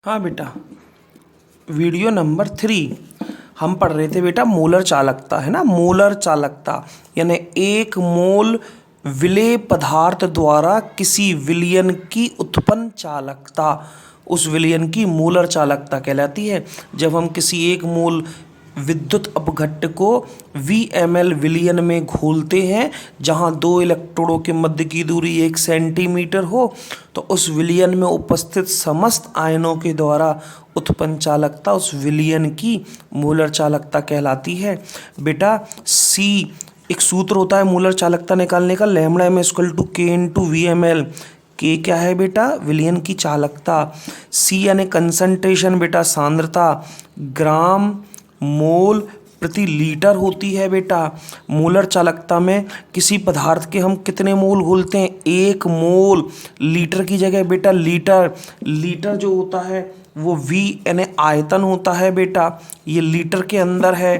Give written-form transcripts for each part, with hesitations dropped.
हाँ बेटा, video number 3 हम पढ़ रहे थे बेटा मोलर चालकता, है ना। मोलर चालकता यानी एक मोल विलेय पदार्थ द्वारा किसी विलयन की उत्पन्न चालकता, उस विलयन की मोलर चालकता कहलाती है। जब हम किसी एक मोल विद्युत अपघट्ट को VmL विलयन में घोलते हैं जहां दो इलेक्ट्रोडों के मध्य की दूरी 1 सेंटीमीटर हो, तो उस विलयन में उपस्थित समस्त आयनों के द्वारा उत्पन्न चालकता उस विलयन की मोलर चालकता कहलाती है। बेटा C एक सूत्र होता है मोलर चालकता निकालने का, lambda m equal to K into VmL। के क्या है बेटा? विलयन की चालकता। C यानी कंसंट्रेशन बेटा, सांद्रता ग्राम मोल प्रति लीटर होती है बेटा। मोलर चालकता में किसी पदार्थ के हम कितने मोल घोलते हैं? 1 मोल। लीटर की जगह बेटा लीटर जो होता है वो V यानी आयतन होता है बेटा, ये लीटर के अंदर है,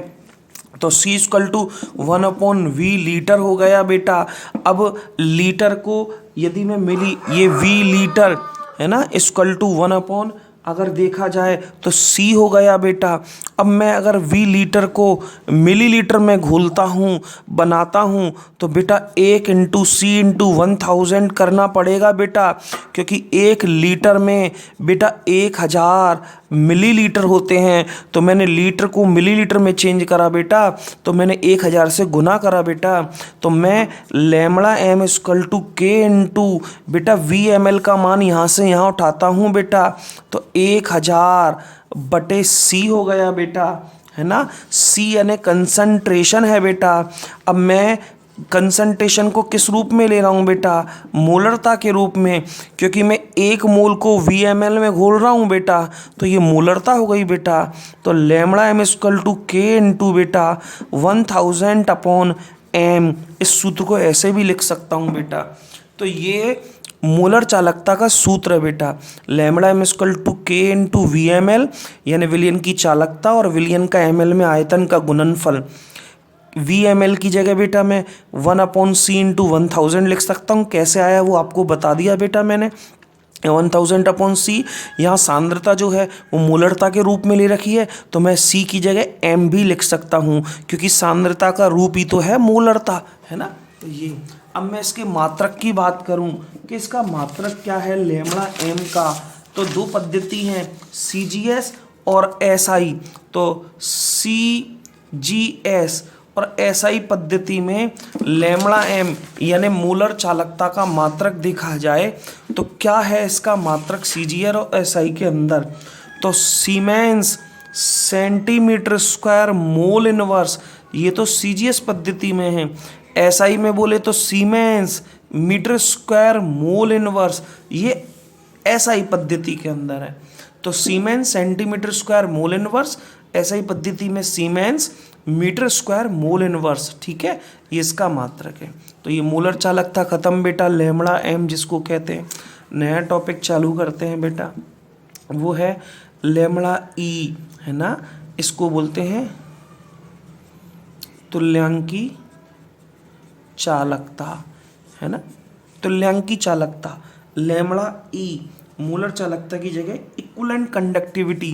तो C equal to 1/V litre हो गया बेटा। अब लीटर को यदि मैं मिली, ये V लीटर है ना, इक्वल टू 1/ अगर देखा जाए तो C हो गया बेटा। अब मैं अगर V लीटर को मिलीलीटर में घोलता हूँ, बनाता हूँ, तो बेटा 1 इंटू C इंटू 1000 करना पड़ेगा बेटा, क्योंकि 1 लीटर में बेटा 1000 मिलीलीटर होते हैं। तो मैंने लीटर को मिलीलीटर में चेंज करा बेटा, तो मैंने 1000 से गुना करा बेटा। तो मैं lambda m equal to K into बेटा VmL का मान यहाँ से यहाँ उठाता हूँ बेटा, तो 1000 बटे C हो गया बेटा, है ना। C यानी कंसंट्रेशन है बेटा। अब मैं कंसंट्रेशन को किस रूप में ले रहा हूँ बेटा? मोलरता के रूप में, क्योंकि मैं 1 मोल को VmL में घोल रहा हूँ बेटा, तो ये मोलरता हो गई बेटा। तो lambda m equal to K into बेटा 1000/m, इस सूत्र को ऐसे भी लिख सकता हूँ बेटा। तो ये मोलर चालकता का सूत्र है बेटा, lambda m equal to K into VmL यानी विलयन की चालकता और विलयन का ml में आयतन का गुणनफल। VmL की जगह बेटा मैं 1/C इंटू 1000 लिख सकता हूँ। कैसे आया वो आपको बता दिया बेटा मैंने। 1000/C, यहाँ सांद्रता जो है वो मोलरता के रूप में ले रखी है, तो मैं C की जगह m भी लिख सकता हूँ, क्योंकि सांद्रता का रूप ही तो है मोलरता, है ना। तो ये अब मैं इसके मात्रक की बात करूँ कि इसका मात्रक क्या है लैम्बडा m का, तो दो पद्धति हैं CGS और SI। तो CGS और SI पद्धति में लैम्बडा m यानी मोलर चालकता का मात्रक देखा जाए तो क्या है इसका मात्रक CGS और SI के अंदर? तो siemens centimetre square mole inverse, ये तो CGS पद्धति में है। SI में बोले तो siemens metre square mole inverse, ये SI पद्धति के अंदर है। तो siemens centimetre square mole inverse, SI पद्धति में siemens metre square mole inverse, ठीक है, ये इसका मात्रक है। तो ये मोलर चालकता खत्म बेटा, लैम्बडा m जिसको कहते हैं। नया टॉपिक चालू करते हैं बेटा, वो है लैम्बडा E, है ना, इसको बोलते हैं तुल्यांकी चालकता, है ना, तुल्यांकी चालकता। लैम्बडा E मोलर चालकता की जगह equivalent conductivity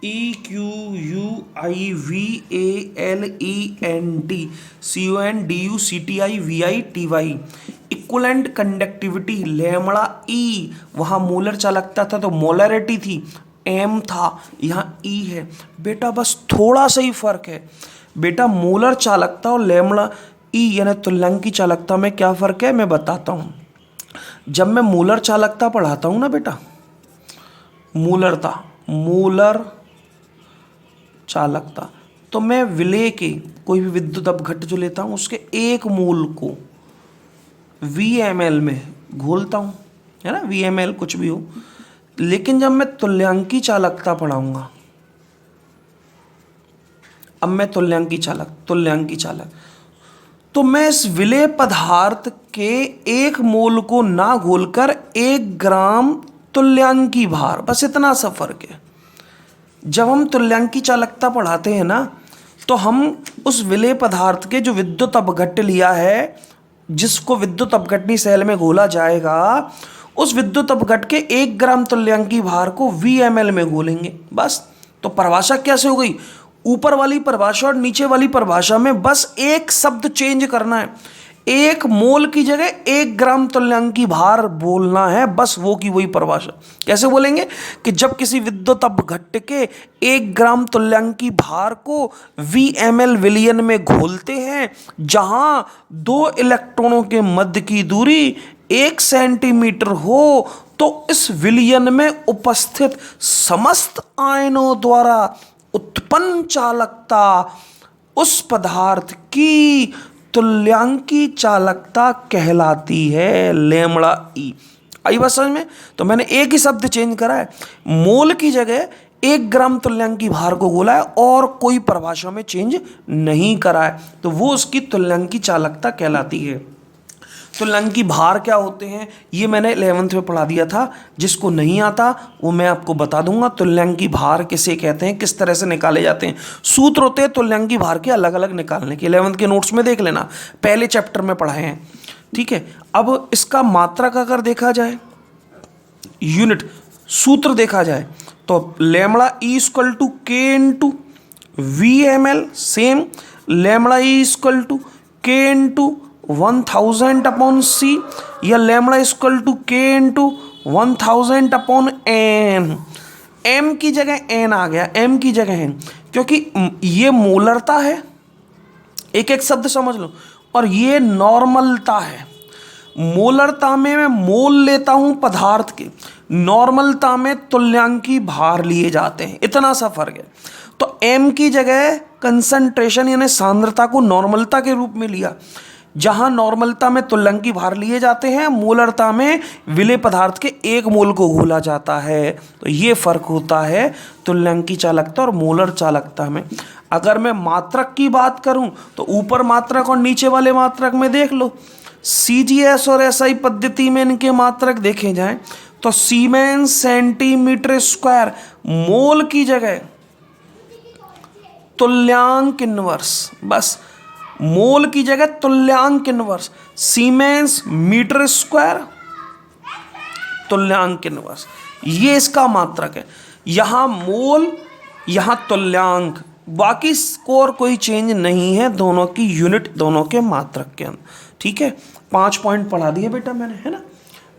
EQUVALENT equivalent conductivity lambda E, वहाँ मोलर चालकता था तो मोलरिटी थी, M था, यहाँ E है बेटा, बस थोड़ा सा ही फर्क है बेटा। मोलर चालकता और लैम्बडा E यानी तुल्यांकी चालकता में क्या फ़र्क है मैं बताता हूँ। जब मैं मोलर चालकता पढ़ाता हूँ ना बेटा, मोलर चालकता, तो मैं विलेय के कोई भी विद्युत अपघट्ट जो लेता हूँ उसके 1 मोल को VmL में घोलता हूँ, है ना, VmL कुछ भी हो। लेकिन जब मैं तुल्यांकी चालकता पढ़ाऊँगा, अब मैं तुल्यांकी चालक, तो मैं इस विलेय पदार्थ के 1 मोल को ना घोलकर 1 ग्राम तुल्यांकी भार, बस इतना सा फर्क है। जब हम तुल्यांकी चालकता पढ़ाते हैं ना, तो हम उस विलेय पदार्थ के जो विद्युत अपघट्ट लिया है, जिसको विद्युत अपघटनी सेल में घोला जाएगा, उस विद्युत अपघट के 1 ग्राम तुल्यांकी भार को VmL में घोलेंगे। बस, तो परिभाषा कैसे हो गई, ऊपर वाली परिभाषा और नीचे वाली परिभाषा में बस एक शब्द चेंज करना है, 1 मोल की जगह 1 ग्राम तुल्यांकी भार बोलना है, बस वो की वही परिभाषा। कैसे बोलेंगे कि जब किसी विद्युत अपघट के 1 ग्राम तुल्यांकी भार को VmL विलयन में घोलते हैं, जहां 2 इलेक्ट्रॉनों के मध्य की दूरी 1 सेंटीमीटर हो, तो इस विलयन में उपस्थित समस्त आयनों द्वारा उत्पन्न चालकता उस पदार्थ की तुल्यांकी चालकता कहलाती है, लैम्ब्डा ई। आई बात समझ में? तो मैंने एक ही शब्द चेंज करा है, मोल की जगह 1 ग्राम तुल्यांकी भार को बोला है और कोई परिभाषा में चेंज नहीं करा है, तो वो उसकी तुल्यांकी चालकता कहलाती है। तुल्यांकी भार क्या होते हैं ये मैंने 11th में पढ़ा दिया था, जिसको नहीं आता वो मैं आपको बता दूंगा। तुल्यांकी भार किसे कहते हैं, किस तरह से निकाले जाते हैं, सूत्र होते हैं तुल्यांकी भार के अलग अलग निकालने के। 11th के नोट्स में देख लेना, पहले चैप्टर में पढ़ाए हैं, ठीक है। अब इसका मात्रक अगर देखा जाए, यूनिट सूत्र देखा जाए, तो lambda E equal to K into VmL, same lambda E equal to K into 1000 upon C, या lambda equal to K into 1000 upon N. M की जगह एन आ गया, एम की जगह है, क्योंकि ये मोलरता है, एक एक शब्द समझ लो, और ये नॉर्मलता है। मोलरता में मैं मोल लेता हूं पदार्थ के, नॉर्मलता में तुल्यांकी भार लिए जाते हैं, इतना सा फर्क है। तो एम की जगह कंसंट्रेशन यानी सांद्रता को नॉर्मलता के रूप में लिया, जहां नॉर्मलता में तुल्यांकी भार लिए जाते हैं, मोलरता में विलेय पदार्थ के 1 मोल को घोला जाता है। तो ये फर्क होता है तुल्यांकी चालकता और मोलर चालकता में। अगर मैं मात्रक की बात करूं तो ऊपर मात्रक और नीचे वाले मात्रक में देख लो, CGS और SI पद्धति में इनके मात्रक देखे जाएं तो सीमेंस सेंटीमीटर स्क्वायर, मोल की जगह तुल्यांक इनवर्स, बस मोल की जगह तुल्यांक इनवर्स, सीमेंस मीटर स्क्वायर तुल्यांक इनवर्स, ये इसका मात्रक है। यहां मोल, यहां तुल्यांक, बाकी स्कोर कोई चेंज नहीं है, दोनों की यूनिट दोनों के मात्रक के अंदर, ठीक है। 5 पॉइंट पढ़ा दिए बेटा मैंने, है ना।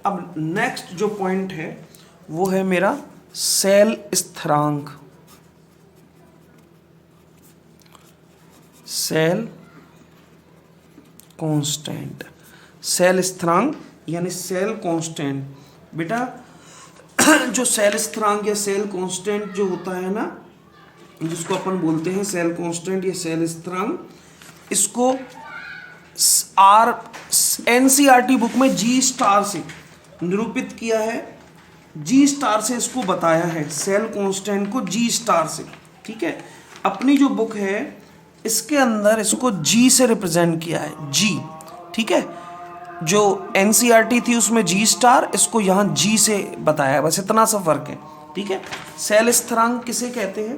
अब नेक्स्ट जो पॉइंट है वो है मेरा सेल स्थिरांक। सेल कांस्टेंट, सेल स्थिरांक यानी सेल कांस्टेंट। बेटा जो सेल स्थिरांक या सेल कांस्टेंट जो होता है ना, जिसको अपन बोलते हैं सेल कांस्टेंट या सेल स्थिरांक, इसको NCERT बुक में G स्टार से निरूपित किया है, G स्टार से इसको बताया है, सेल कांस्टेंट को G स्टार से, ठीक है। अपनी जो बुक है इसके अंदर इसको G से रिप्रेजेंट किया है, G, ठीक है। जो NCERT थी उसमें G स्टार, इसको यहाँ G से बताया है, बस इतना सा फर्क है, ठीक है। सेल स्थिरांक किसे कहते हैं,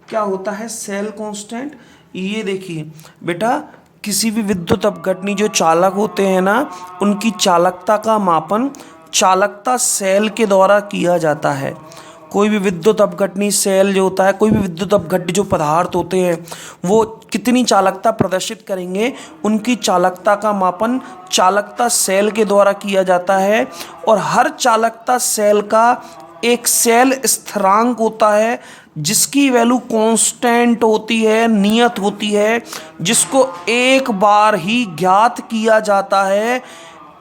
क्या होता है सेल कांस्टेंट, ये देखिए बेटा, किसी भी विद्युत अपघटनी जो चालक होते हैं ना, उनकी चालकता का मापन चालकता सेल के द्वारा किया जाता है। कोई भी विद्युत अपघटनी सेल जो होता है, कोई भी विद्युत अपघट्य जो पदार्थ होते हैं, वो कितनी चालकता प्रदर्शित करेंगे, उनकी चालकता का मापन चालकता सेल के द्वारा किया जाता है। और हर चालकता सेल का एक सेल स्थिरांक होता है, जिसकी वैल्यू कांस्टेंट होती है, नियत होती है, जिसको एक बार ही ज्ञात किया जाता है।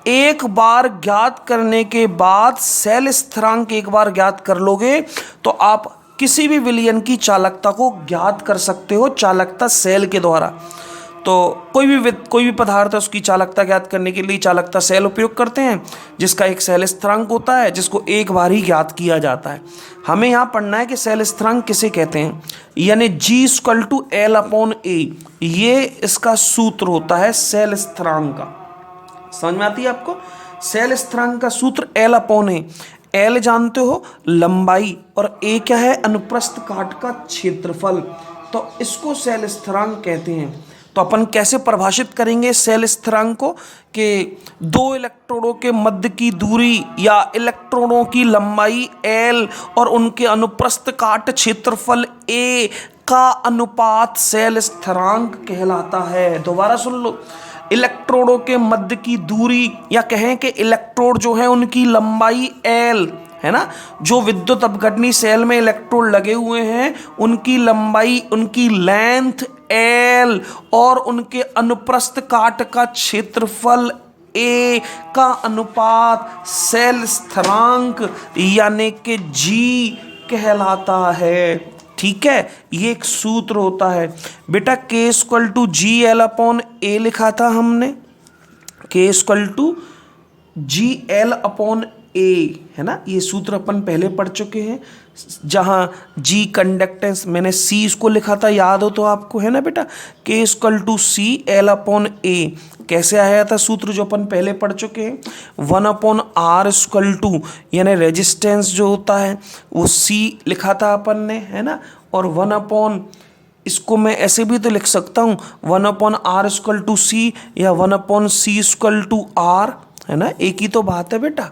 एक बार ज्ञात करने के बाद सेल स्थिरांक एक बार ज्ञात कर लोगे तो आप किसी भी विलयन की चालकता को ज्ञात कर सकते हो चालकता सेल के द्वारा। तो कोई भी पदार्थ है, उसकी चालकता ज्ञात करने के लिए चालकता सेल उपयोग करते हैं, जिसका एक सेल स्थिरांक होता है, जिसको एक बार ही ज्ञात किया जाता है। हमें यहाँ पढ़ना है कि सेल स्थिरांक किसे कहते हैं, यानी G=L/A, ये इसका सूत्र होता है सेल स्थिरांक का। समझ में आती है आपको? सेल स्थिरांक का सूत्र L/A। L जानते हो लंबाई, और A क्या है, अनुप्रस्थ काट का क्षेत्रफल, तो इसको सेल स्थिरांक कहते हैं। तो अपन कैसे परिभाषित करेंगे सेल स्थिरांक को कि दो इलेक्ट्रोडों के मध्य की दूरी या इलेक्ट्रॉनों की लंबाई L और उनके अनुप्रस्थ काट क्षेत्रफल A का अनुपात सेल स्थिरांक कहलाता है। दोबारा सुन लो, इलेक्ट्रोडों के मध्य की दूरी या कहें कि इलेक्ट्रोड जो है उनकी लंबाई L है ना, जो विद्युत अपघटनी सेल में इलेक्ट्रोड लगे हुए हैं उनकी लंबाई, उनकी लेंथ L और उनके अनुप्रस्थ काट का क्षेत्रफल A का अनुपात सेल स्थिरांक यानी कि G कहलाता है। ठीक है, ये एक सूत्र होता है बेटा, K इक्वल टू GL/A लिखा था हमने, K इक्वल टू GL/A है ना, ये सूत्र अपन पहले पढ़ चुके हैं, जहां G कंडक्टेंस, मैंने C इसको लिखा था, याद हो तो आपको, है ना बेटा, K इक्वल टू CL/A। कैसे आया था सूत्र जो अपन पहले पढ़ चुके हैं, 1/R इक्वल टू, यानी रेजिस्टेंस जो होता है वो C लिखा था अपन ने, है ना, और 1/, इसको मैं ऐसे भी तो लिख सकता हूँ 1/R इक्वल टू C या 1/C इक्वल टू R, है ना, एक ही तो बात है बेटा।